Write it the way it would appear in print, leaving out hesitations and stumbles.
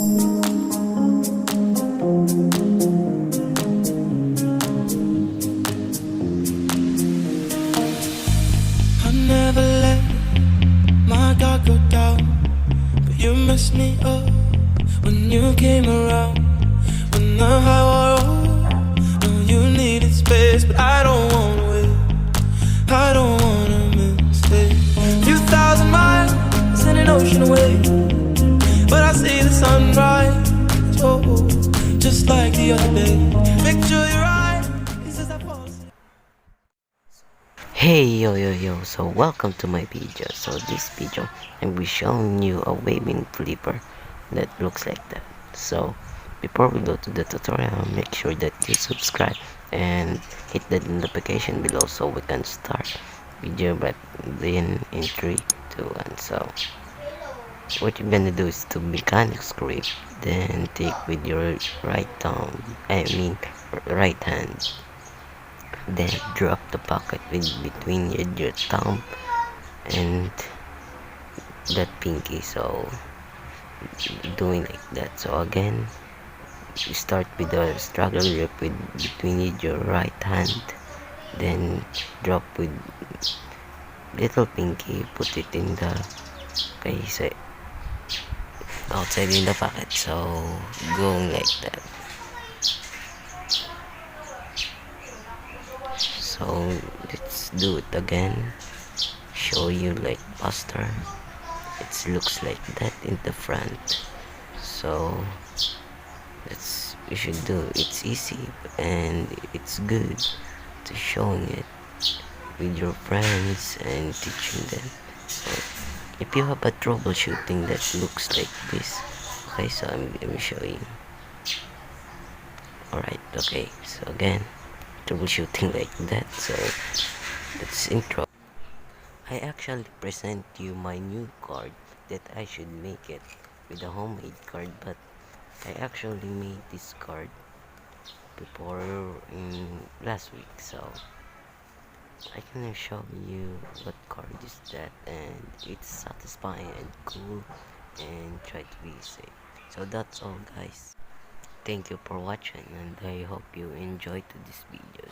I never let my guard go down, but you messed me up when you came around. When the high wore off, know you needed space, but I don't wanna wait. I don't wanna miss it. Few thousand miles in an ocean away, but I see the sunrise. Oh, just like the other day. Picture your eyes as I fall asleep. Hey yo, so welcome to my video. So this video I'll be showing you a waving flipper that looks like that. So before we go to the tutorial, make sure that you subscribe and hit the notification below so we can start video but then in 3, 2, 1. So what you're gonna do is to mechanics grip, then take with your right hand, then drop the pocket with between your thumb and that pinky. So doing like that. So again, you start with the struggle grip with between your right hand, then drop with little pinky, put it in the outside in the pocket. So going like that. So let's do it again, show you like faster. It looks like that in the front. So that's you should do. It's easy and it's good to showing it with your friends and teaching them. So if you have a troubleshooting that looks like this, okay, so I'm showing. Alright, okay, so again, troubleshooting like that. So let's intro. I actually present you my new card that I should make it with a homemade card, but I actually made this card before in last week, so I can show you what card is that, and it's satisfying and cool and try to be safe. So that's all guys. Thank you for watching and I hope you enjoyed this video.